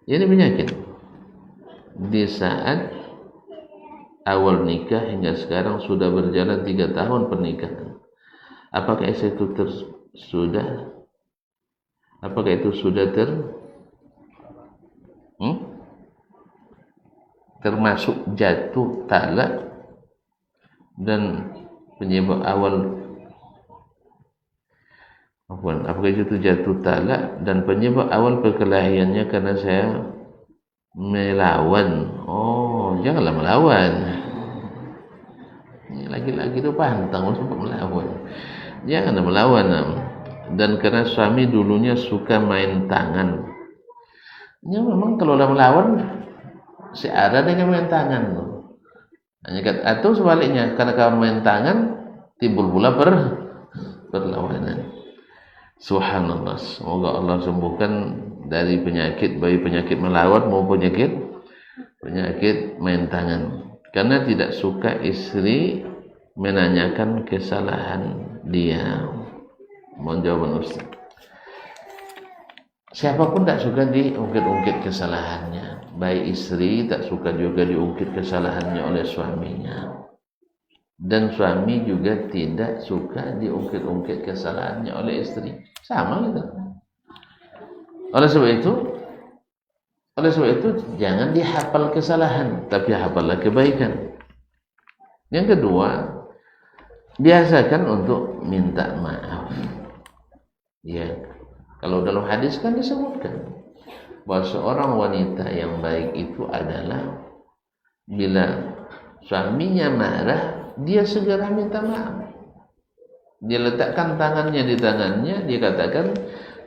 Ini penyakit. Di saat awal nikah hingga sekarang sudah berjalan 3 tahun pernikahan. Apakah itu sudah termasuk jatuh talak dan penyebab awal apakah itu jatuh talak dan penyebab awal perkelahiannya karena saya melawan? Oh, janganlah melawan. Lagi-lagi itu pantang untuk melawan. Janganlah melawan. Dan karena suami dulunya suka main tangan. Ya memang kalau udah melawan searah dengan main tangan. Atau sebaliknya, karena kawan main tangan timbul pula perlawanan. Subhanallah. Semoga Allah sembuhkan dari penyakit, baik penyakit melawan maupun penyakit main tangan. Karena tidak suka istri menanyakan kesalahan dia. Mohon jawaban Ustaz. Siapapun tak suka diungkit-ungkit kesalahannya. Baik istri tak suka juga diungkit kesalahannya oleh suaminya. Dan suami juga tidak suka diungkit-ungkit kesalahannya oleh istri. Sama gitu. Oleh sebab itu jangan dihafal kesalahan, tapi hafallah kebaikan. Yang kedua, biasakan untuk minta maaf. Ya, kalau dalam hadis kan disebutkan bahwa seorang wanita yang baik itu adalah bila suaminya marah, dia segera minta maaf. Dia letakkan tangannya di tangannya, dia katakan,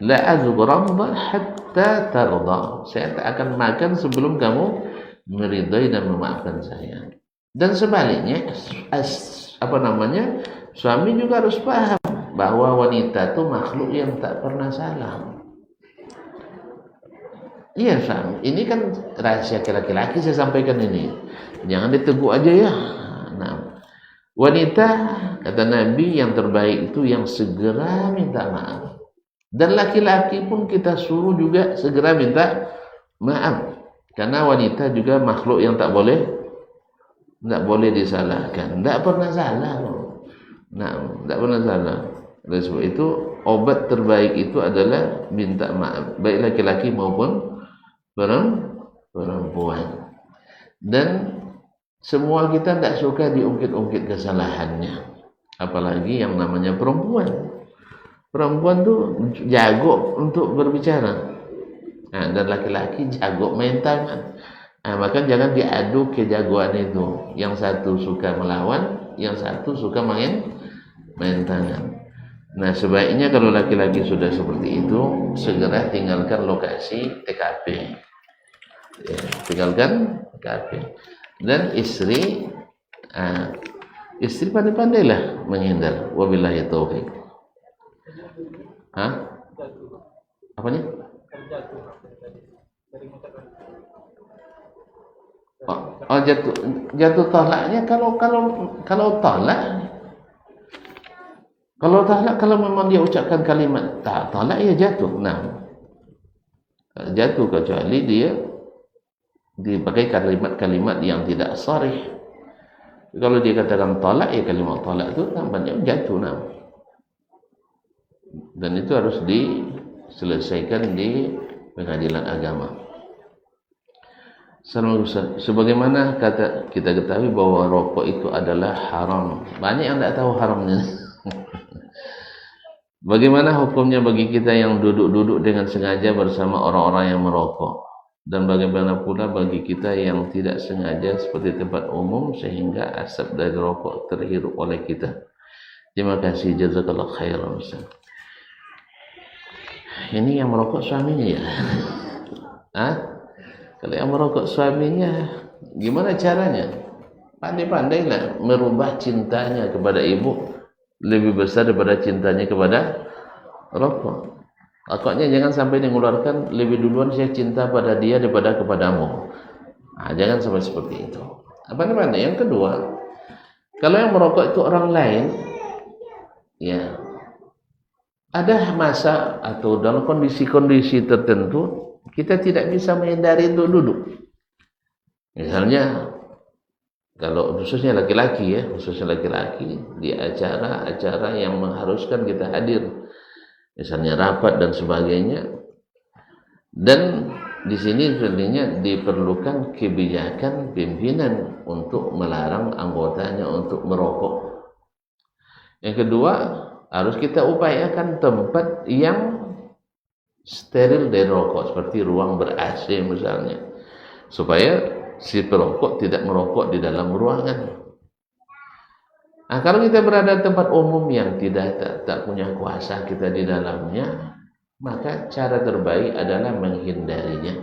la azghuramma hatta tarda. Saya tak akan makan sebelum kamu meridai dan memaafkan saya. Dan sebaliknya, suami juga harus paham bahwa wanita itu makhluk yang tak pernah salah. Iya, suami. Ini kan rahasia laki-laki saya sampaikan ini. Jangan ditegur aja ya. Nah, wanita, kata Nabi, yang terbaik itu yang segera minta maaf. Dan laki-laki pun kita suruh juga segera minta maaf. Karena wanita juga makhluk yang tak boleh disalahkan. Tak pernah salah. Nah, tak pernah salah. Oleh sebab itu, obat terbaik itu adalah minta maaf. Baik laki-laki maupun perempuan. Dan semua kita tak suka diungkit-ungkit kesalahannya. Apalagi yang namanya perempuan. Perempuan tuh jago untuk berbicara. Nah, dan laki-laki jago main tangan. Nah, maka jangan diadu kejagoan itu. Yang satu suka melawan, yang satu suka main tangan. Nah, sebaiknya kalau laki-laki sudah seperti itu, segera tinggalkan lokasi TKP. Ya, tinggalkan TKP. Dan istri pandai-pandailah menghindar. Wabillahi taufiq. Apanya? Oh, jatuh talaknya kalau talak kalau memang dia ucapkan kalimat talak ya jatuh. Nah, jatuh kecuali dia dipakai kalimat-kalimat yang tidak sharih. Kalau dia katakan talak, ya kalimat talak itu tampaknya jatuh. Nah, dan itu harus diselesaikan di pengadilan agama. Sebagaimana kita ketahui bahwa rokok itu adalah haram. Banyak yang tidak tahu haramnya. Bagaimana hukumnya bagi kita yang duduk-duduk dengan sengaja bersama orang-orang yang merokok? Dan bagaimana pula bagi kita yang tidak sengaja seperti tempat umum sehingga asap dari rokok terhirup oleh kita. Terima kasih, jazakallah khairan Ustaz. Ini yang merokok suaminya ya? Hah? Kalau yang merokok suaminya, gimana caranya? Pandai-pandailah merubah cintanya kepada ibu lebih besar daripada cintanya kepada rokok. Rokoknya jangan sampai mengeluarkan lebih duluan saya cinta pada dia daripada kepadamu. Nah, jangan sampai seperti itu. Apa-apa? Yang kedua, kalau yang merokok itu orang lain, ya ada masa atau dalam kondisi-kondisi tertentu kita tidak bisa menghindari untuk duduk. Misalnya, kalau khususnya laki-laki ya, khususnya laki-laki di acara-acara yang mengharuskan kita hadir. Misalnya rapat dan sebagainya, dan di sini sebenarnya diperlukan kebijakan pimpinan untuk melarang anggotanya untuk merokok. Yang kedua, harus kita upayakan tempat yang steril dari rokok, seperti ruang ber-AC misalnya, supaya si perokok tidak merokok di dalam ruangan. Nah, kalau kita berada di tempat umum yang tak punya kuasa kita di dalamnya, maka cara terbaik adalah menghindarinya.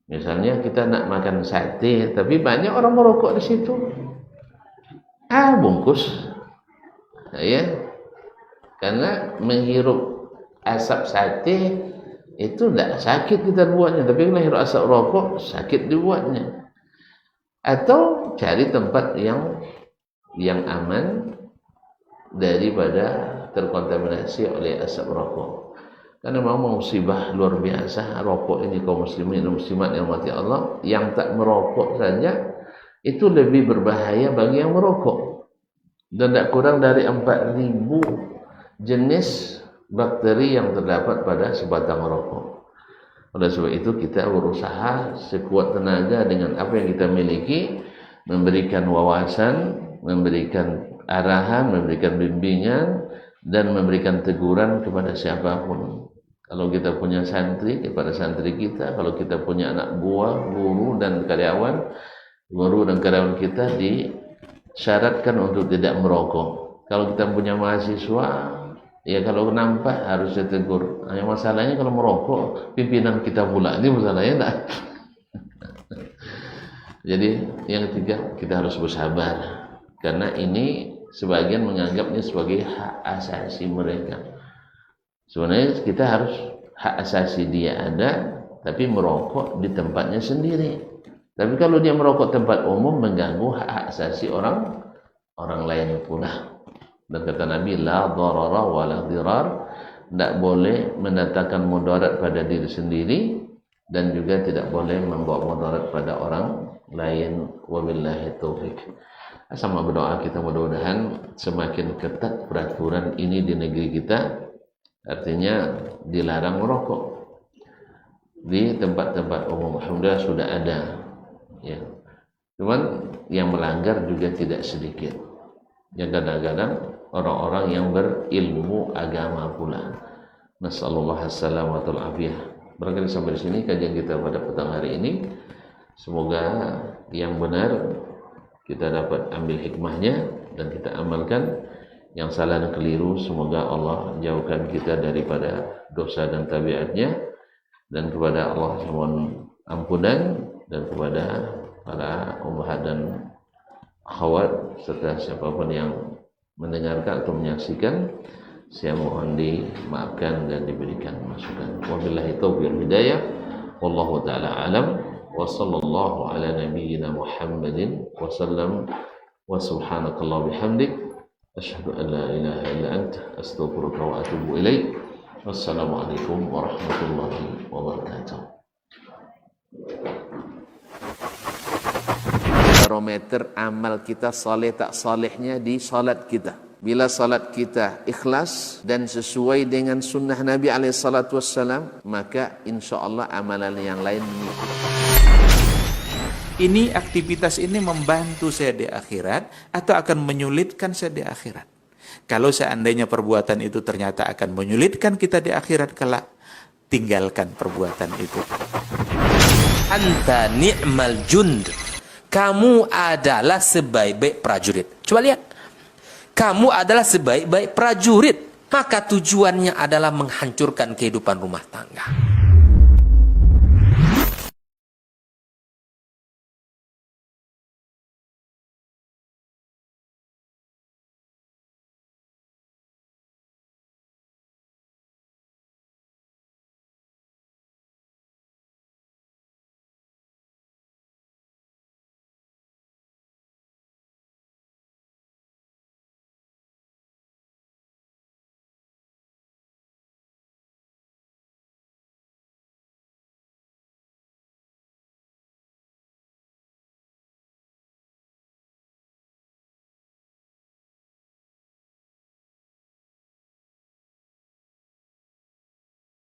Misalnya kita nak makan sate, tapi banyak orang merokok di situ. Bungkus. Ya. Karena menghirup asap sate itu tidak sakit kita buatnya, tapi kalau menghirup asap rokok sakit dibuatnya. Atau cari tempat yang aman daripada terkontaminasi oleh asap rokok. Karena memang musibah luar biasa rokok ini kaum muslimin dan muslimat yang mati Allah, yang tak merokok saja itu lebih berbahaya bagi yang merokok. Dan tak kurang dari 4.000 jenis bakteri yang terdapat pada sebatang rokok. Oleh sebab itu kita berusaha sekuat tenaga dengan apa yang kita miliki, memberikan wawasan, memberikan arahan, memberikan bimbingan, dan memberikan teguran kepada siapapun. Kalau kita punya santri, kepada santri kita. Kalau kita punya anak buah, guru dan karyawan, kita disyaratkan untuk tidak merokok. Kalau kita punya mahasiswa, ya kalau nampak harus ditegur. Hanya masalahnya kalau merokok, pimpinan kita pula, ini masalahnya enggak. Jadi yang ketiga, kita harus bersabar. Karena ini sebagian menganggapnya sebagai hak asasi mereka. Sebenarnya kita harus hak asasi dia ada, tapi merokok di tempatnya sendiri. Tapi kalau dia merokok tempat umum, mengganggu hak asasi orang lain pula. Dan kata Nabi, la darara wa la dirar, tidak boleh mendatangkan mudarat pada diri sendiri dan juga tidak boleh membawa mudarat pada orang lain. Wabillahi taufik. Sama berdoa kita, mudah-mudahan semakin ketat peraturan ini di negeri kita, artinya dilarang merokok di tempat-tempat umum. Alhamdulillah sudah ada, ya. Cuman yang melanggar juga tidak sedikit. Yang kadang-kadang orang-orang yang berilmu agama pula. Nasallallahu alaihi wasallam. Barangkali sampai di sini kajian kita pada petang hari ini. Semoga yang benar kita dapat ambil hikmahnya dan kita amalkan. Yang salah dan keliru, semoga Allah jauhkan kita daripada dosa dan tabiatnya. Dan kepada Allah mohon ampunan, dan kepada para ummahat dan akhwat serta siapapun yang mendengarkan atau menyaksikan, saya mohon dimaafkan dan diberikan masukan. Wabillahi taufiq wal hidayah. Wallahu taala alam. Wa sallallahu ala nabiyyina Muhammadin wa sallam. Wa subhanakallah bihamdik, asyhadu an la ilaha illa anta, astaghfiruka wa atubu ilaik. Wassalamualaikum warahmatullahi wabarakatuh. Barometer amal kita saleh tak salehnya di salat kita. Bila salat kita ikhlas dan sesuai dengan sunnah Nabi SAW, maka insya Allah amalan yang lain mengikuti. Ini aktivitas ini membantu saya di akhirat atau akan menyulitkan saya di akhirat? Kalau seandainya perbuatan itu ternyata akan menyulitkan kita di akhirat kelak, tinggalkan perbuatan itu. anta ni'mal jund. Kamu adalah sebaik-baik prajurit. Coba lihat. Kamu adalah sebaik-baik prajurit. Maka tujuannya adalah menghancurkan kehidupan rumah tangga.